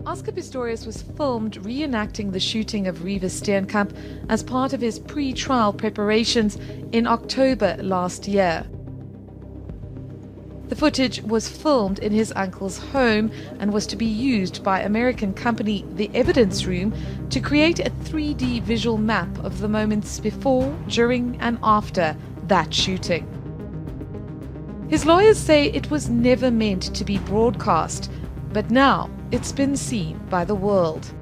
Oscar Pistorius was filmed reenacting the shooting of Reeves Steenkamp as part of his pre-trial preparations in October last year. The footage was filmed in his uncle's home and was to be used by American company The Evidence Room to create a 3D visual map of the moments before, during, and after that shooting. His lawyers say it was never meant to be broadcast, but now it's been seen by the world.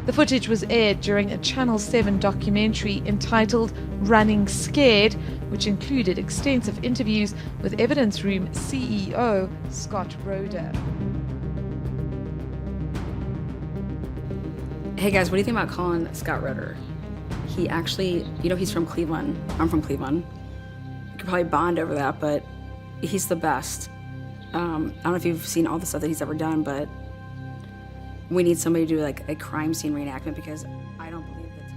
The footage was aired during a Channel 7 documentary entitled Running Scared, which included extensive interviews with Evidence Room CEO Scott Roeder. Hey guys, what do you think about calling Scott Roeder? He actually, he's from Cleveland. I'm from Cleveland. We could probably bond over that, but he's the best. I don't know if you've seen all the stuff that he's ever done, but we need somebody to do like a crime scene reenactment because I don't believe that.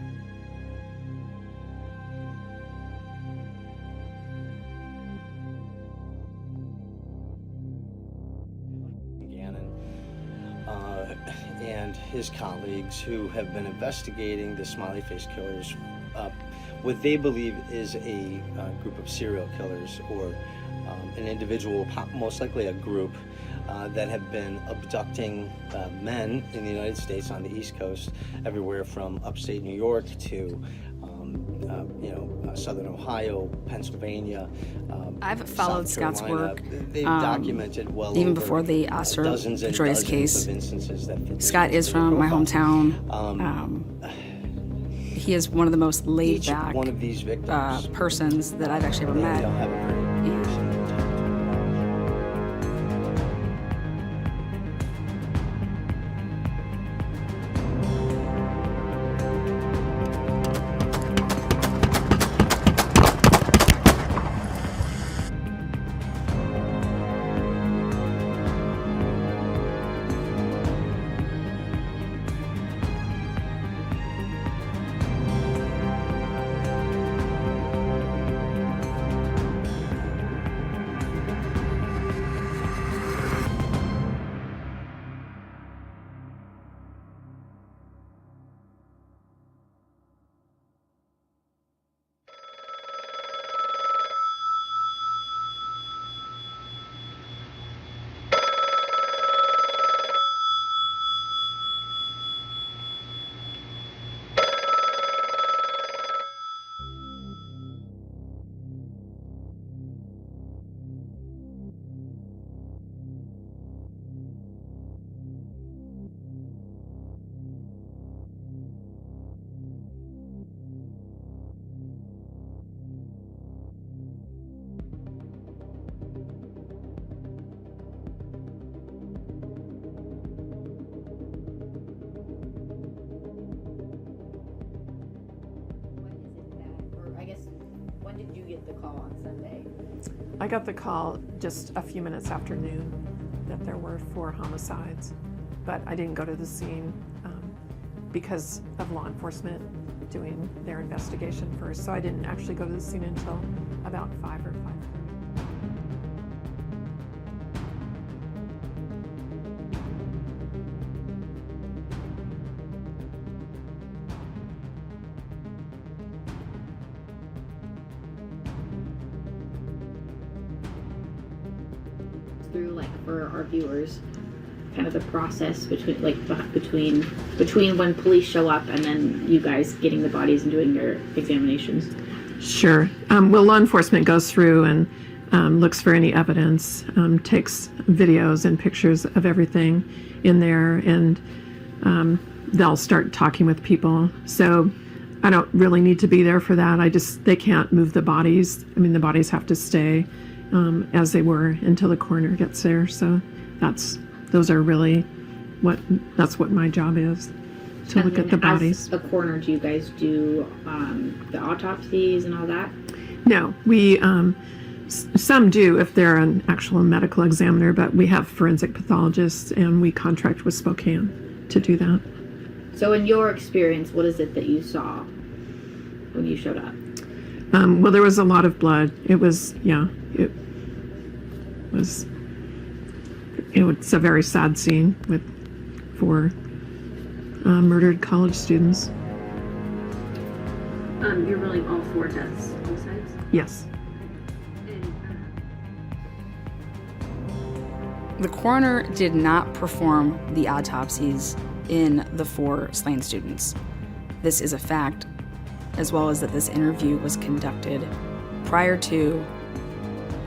And his colleagues who have been investigating the smiley face killers, what they believe is a group of serial killers or an individual, most likely a group, that have been abducting men in the United States on the East Coast, everywhere from upstate New York to Southern Ohio, Pennsylvania. I've followed Scott's work. They've documented well even over before the Oscar dozens and Pistorius dozens case. of instances that Scott is from my hometown. He is one of the most laid-back one of these victims, persons that I've actually ever met. they'll have a very When did you get the call on Sunday? I got the call just a few minutes after noon that there were 4 homicides, but I didn't go to the scene because of law enforcement doing their investigation first. So I didn't actually go to the scene until about 5 or 5:30. Through, for our viewers, kind of the process between when police show up and then you guys getting the bodies and doing your examinations. Sure. Well, law enforcement goes through and looks for any evidence, takes videos and pictures of everything in there, and they'll start talking with people. So I don't really need to be there for that. They can't move the bodies. I mean, the bodies have to stay as they were until the coroner gets there. So that's what my job is, to look at the bodies. As a coroner, do you guys do the autopsies and all that? No, we some do if they're an actual medical examiner, but we have forensic pathologists and we contract with Spokane to do that. So in your experience, what is it that you saw when you showed up? Well, there was a lot of blood. It's a very sad scene with 4 murdered college students. You're ruling all 4 deaths homicides? Yes. The coroner did not perform the autopsies in the 4 slain students. This is a fact, as well as that this interview was conducted prior to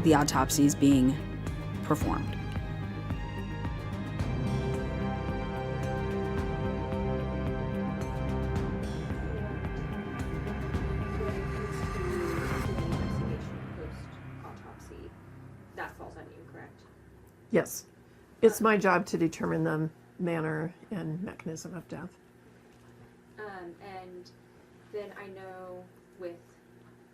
the autopsies being performed. That falls on you, correct? Yes. It's my job to determine the manner and mechanism of death. And then I know with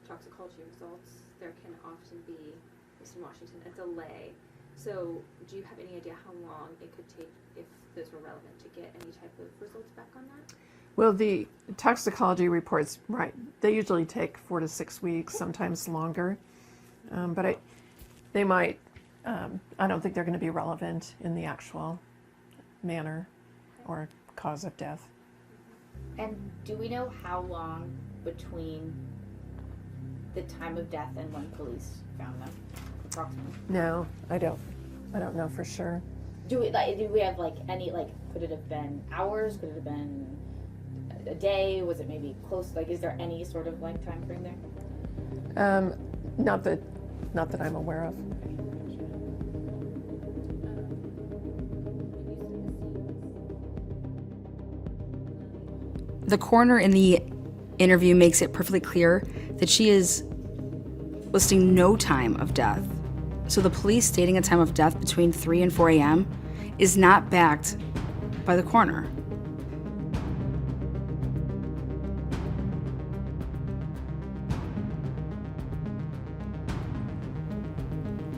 toxicology results, there can often be, at least in Washington, a delay. So do you have any idea how long it could take, if those were relevant, to get any type of results back on that? Well, the toxicology reports, right, they usually take 4 to 6 weeks, sometimes longer. But they might, I don't think they're going to be relevant in the actual manner or cause of death. And do we know how long between the time of death and when police found them, approximately? No, I don't know for sure. Do we have like any, like, could it have been hours? Could it have been a day? Was it maybe close? Like, is there any sort of like time frame there? Not that I'm aware of. The coroner in the interview makes it perfectly clear that she is listing no time of death. So the police stating a time of death between 3 and 4 a.m. is not backed by the coroner.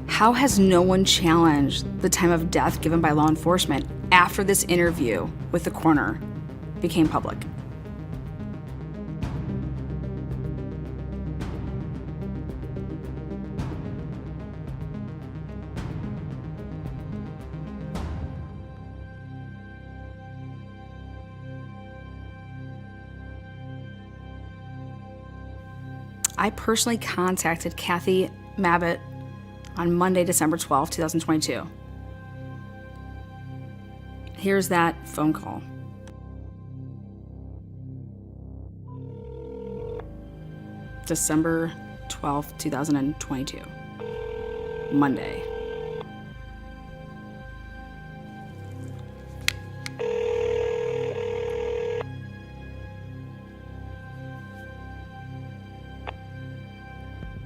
How has no one challenged the time of death given by law enforcement after this interview with the coroner became public? I personally contacted Kathy Mabbitt on Monday, December 12, 2022. Here's that phone call. December 12, 2022. Monday.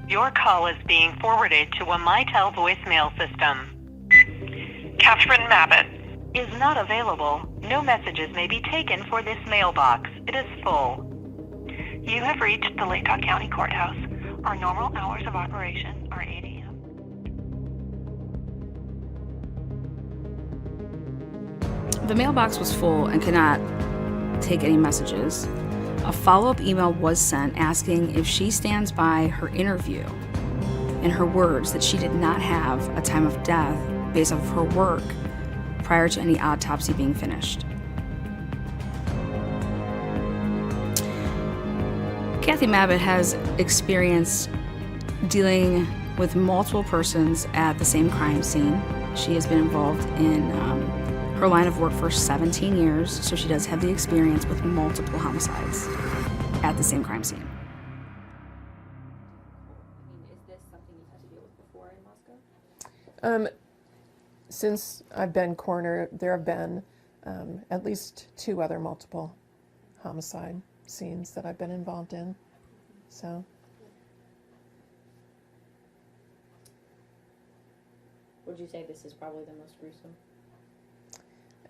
Your call is being forwarded to a MyTel voicemail system. Catherine Mabbitt is not available. No messages may be taken for this mailbox. It is full. You have reached the Latah County Courthouse. Our normal hours of operation are 8 a.m. The mailbox was full and could not take any messages. A follow-up email was sent asking if she stands by her interview and her words that she did not have a time of death based off of her work prior to any autopsy being finished. Kathy Mabbitt has experience dealing with multiple persons at the same crime scene. She has been involved in her line of work for 17 years, so she does have the experience with multiple homicides at the same crime scene. I mean, is this something you've had to deal with before in Moscow? Since I've been coroner, there have been at least 2 other multiple homicide scenes that I've been involved in. So. Would you say this is probably the most gruesome?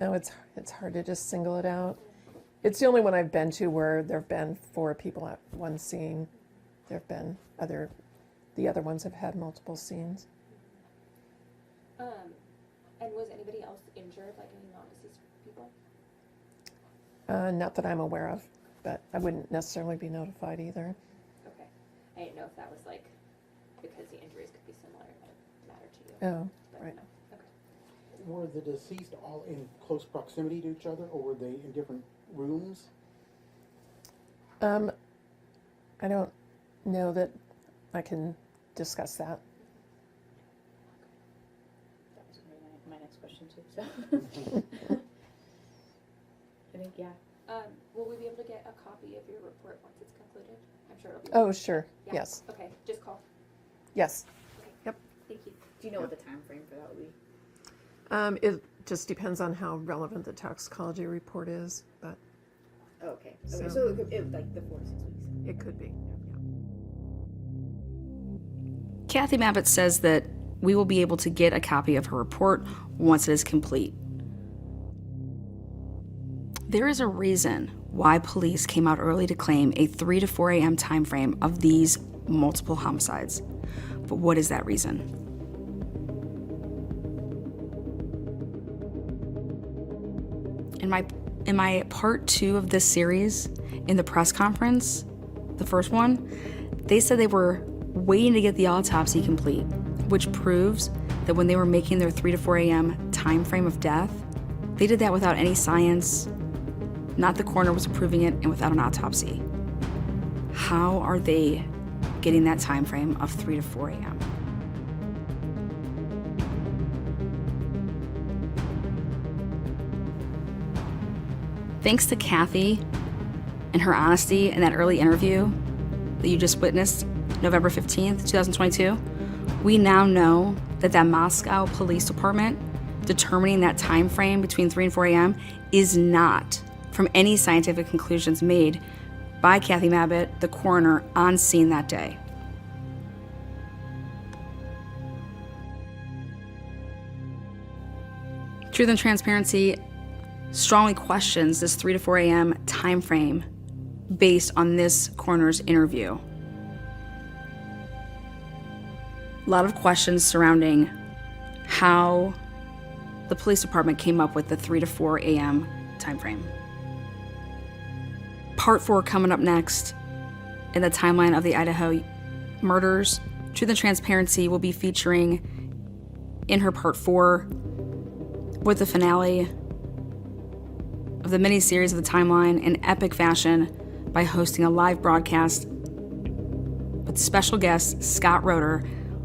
Oh, it's hard to just single it out. It's the only one I've been to where there have been 4 people at one scene. There have been the other ones have had multiple scenes. And was anybody else injured, like any non-deceased people? Not that I'm aware of, but I wouldn't necessarily be notified either. Okay. I didn't know if that was like, because the injuries could be similar, it might matter to you. Oh, But right. no. Okay. Were the deceased all in close proximity to each other, or were they in different rooms? I don't know that I can discuss that. That was my next question too. So I think Will we be able to get a copy of your report once it's concluded? I'm sure it'll be. Oh, sure. Yeah. Yes. Okay, just call. Yes. Okay. Yep. Thank you. do you know what the time frame for that would be? It just depends on how relevant the toxicology report is, but Oh, okay. So- Okay. So it would like the 4 to 6 weeks. it could be. Kathy Mabbitt says that we will be able to get a copy of her report once it is complete. There is a reason why police came out early to claim a 3 to 4 a.m. time frame of these multiple homicides. But what is that reason? In my part 2 of this series, in the press conference, the first one, they said they were waiting to get the autopsy complete, which proves that when they were making their 3 to 4 a.m. time frame of death, they did that without any science, not the coroner was approving it, and without an autopsy. How are they getting that time frame of 3 to 4 a.m.? Thanks to Kathy and her honesty in that early interview that you just witnessed, November 15th, 2022, we now know that Moscow Police Department determining that time frame between 3 and 4 a.m. is not from any scientific conclusions made by Kathy Mabbitt, the coroner, on scene that day. Truth and Transparency strongly questions this 3 to 4 a.m. time frame based on this coroner's interview. A lot of questions surrounding how the police department came up with the 3 to 4 a.m. time frame. Part 4 coming up next in the timeline of the Idaho murders. Truth and Transparency will be featuring in her Part 4 with the finale of the mini-series of the timeline in epic fashion by hosting a live broadcast with special guest Scott Roeder,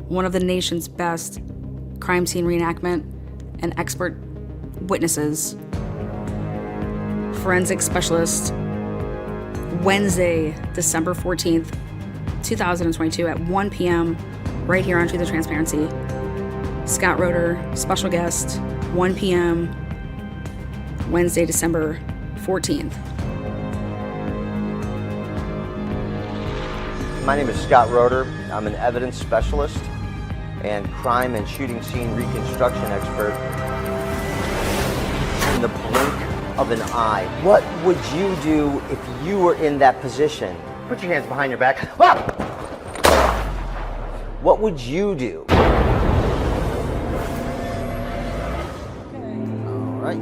one of the nation's best crime scene reenactment and expert witnesses, forensic specialist, Wednesday, December 14th, 2022 at 1 p.m. right here on Truth and Transparency. Scott Roeder, special guest, 1 p.m. Wednesday, December 14th. My name is Scott Roeder. I'm an evidence specialist and crime and shooting scene reconstruction expert. In the blink of an eye, what would you do if you were in that position? Put your hands behind your back. Ah! What would you do? All right.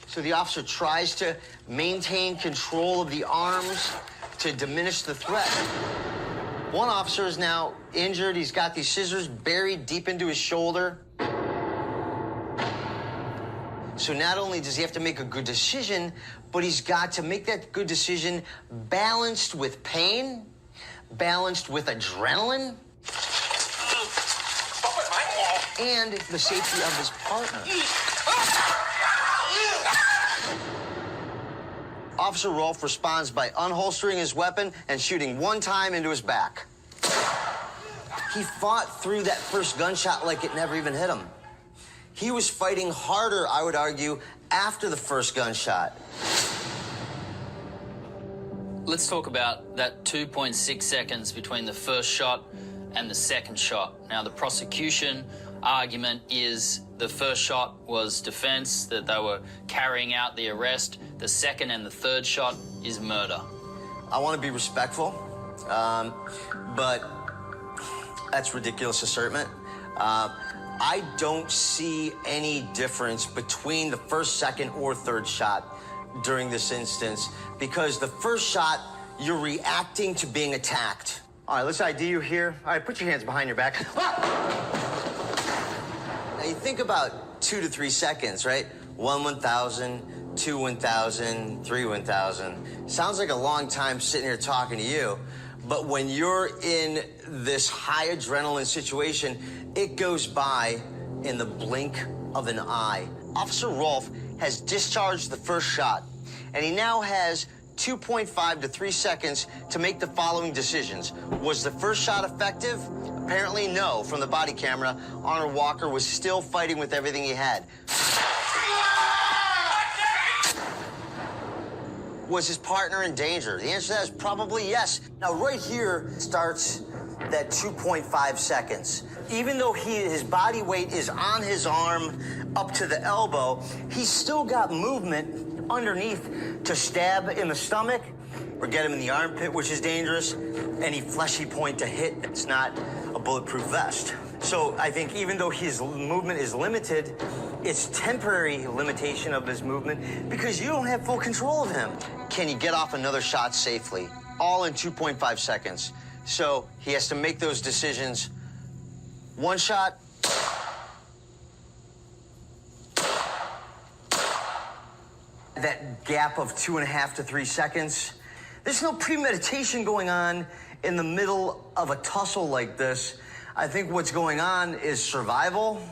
So the officer tries to maintain control of the arms to diminish the threat. One officer is now injured. He's got these scissors buried deep into his shoulder. So not only does he have to make a good decision, but he's got to make that good decision balanced with pain, balanced with adrenaline, and the safety of his partner. Officer Rolfe responds by unholstering his weapon and shooting one time into his back. He fought through that first gunshot like it never even hit him. He was fighting harder, I would argue, after the first gunshot. Let's talk about that 2.6 seconds between the first shot and the second shot. Now, the prosecution argument is the first shot was defense, that they were carrying out the arrest. The second and the third shot is murder. I want to be respectful, but that's ridiculous assertment. I don't see any difference between the first, second, or third shot during this instance, because the first shot, you're reacting to being attacked. All right, let's ID you here. All right, put your hands behind your back. Now, you think about 2 to 3 seconds, right? 1 1,000, 2 1,000, 3 1,000. Sounds like a long time sitting here talking to you, but when you're in this high adrenaline situation, it goes by in the blink of an eye. Officer Rolfe has discharged the first shot, and he now has 2.5 to 3 seconds to make the following decisions. Was the first shot effective? Apparently no. From the body camera, Honor Walker was still fighting with everything he had. Was his partner in danger? The answer to that is probably yes. Now, right here starts that 2.5 seconds. Even though his body weight is on his arm up to the elbow, he's still got movement underneath to stab in the stomach or get him in the armpit, which is dangerous. Any fleshy point to hit, it's not a bulletproof vest. So I think even though his movement is limited, it's temporary limitation of his movement because you don't have full control of him. Can you get off another shot safely? All in 2.5 seconds. So he has to make those decisions. One shot. That gap of 2.5 to 3 seconds. There's no premeditation going on in the middle of a tussle like this. I think what's going on is survival.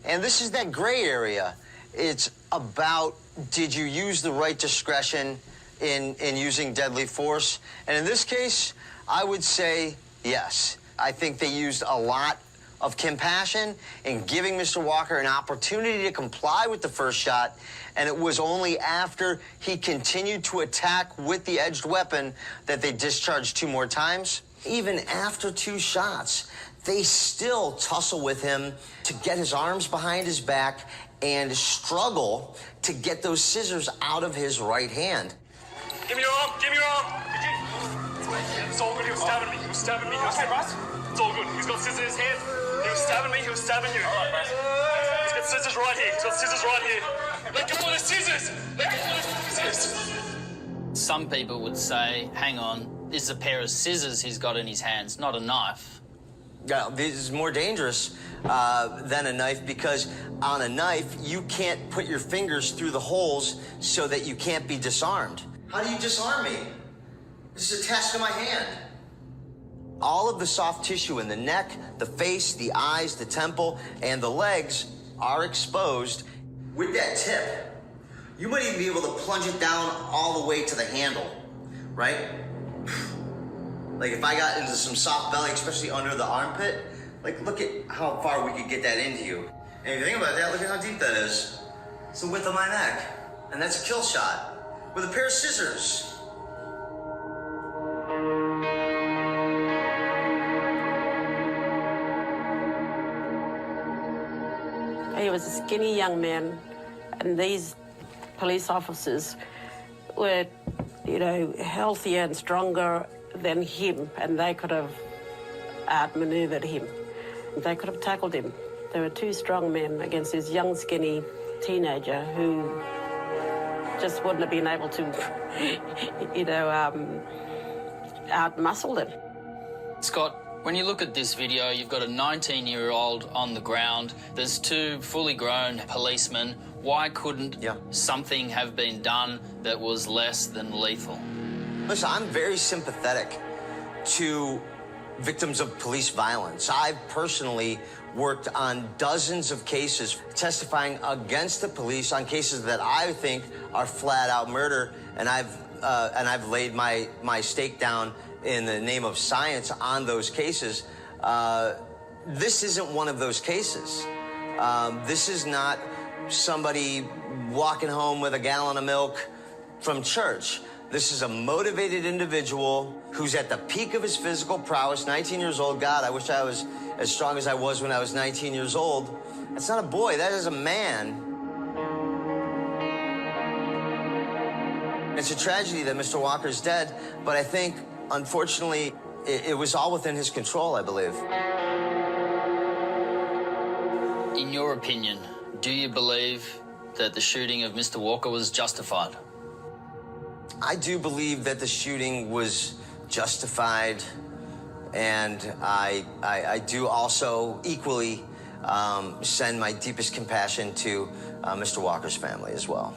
And this is that gray area. It's about, did you use the right discretion in using deadly force? And in this case, I would say yes. I think they used a lot of compassion in giving Mr. Walker an opportunity to comply with the first shot, and it was only after he continued to attack with the edged weapon that they discharged 2 more times. Even after 2 shots, they still tussle with him to get his arms behind his back and struggle to get those scissors out of his right hand. Give me your arm, give me your arm! It's all good, he was stabbing me, he was stabbing me. Okay, Russ? It's all good, he's got scissors in his hand. He was stabbing me, he was stabbing you. All right, Russ. He's got scissors right here, he's got scissors right here. Let go of the scissors! Let go of the scissors! Some people would say, hang on, this is a pair of scissors he's got in his hands, not a knife. Yeah, this is more dangerous than a knife because on a knife, you can't put your fingers through the holes so that you can't be disarmed. How do you disarm me? This is attached to my hand. All of the soft tissue in the neck, the face, the eyes, the temple, and the legs are exposed. With that tip, you might even be able to plunge it down all the way to the handle, right? Like if I got into some soft belly, especially under the armpit, like look at how far we could get that into you. And if you think about that, look at how deep that is. It's the width of my neck. And that's a kill shot with a pair of scissors. He was a skinny young man, and these police officers were, you know, healthier and stronger than him, and they could have outmaneuvered him. They could have tackled him. There were 2 strong men against this young, skinny teenager who just wouldn't have been able to, you know, out-muscle them. Scott, when you look at this video, you've got a 19-year-old on the ground. There's 2 fully grown policemen. Why couldn't something have been done that was less than lethal? Listen, I'm very sympathetic to victims of police violence. I've personally worked on dozens of cases testifying against the police on cases that I think are flat-out murder, and I've I've laid my stake down in the name of science on those cases. This isn't one of those cases. This is not somebody walking home with a gallon of milk from church. This is a motivated individual who's at the peak of his physical prowess, 19 years old. God, I wish I was as strong as I was when I was 19 years old. That's not a boy, that is a man. It's a tragedy that Mr. Walker's dead, but I think, unfortunately, it was all within his control, I believe. In your opinion, do you believe that the shooting of Mr. Walker was justified? I do believe that the shooting was justified, and I do also equally send my deepest compassion to Mr. Walker's family as well.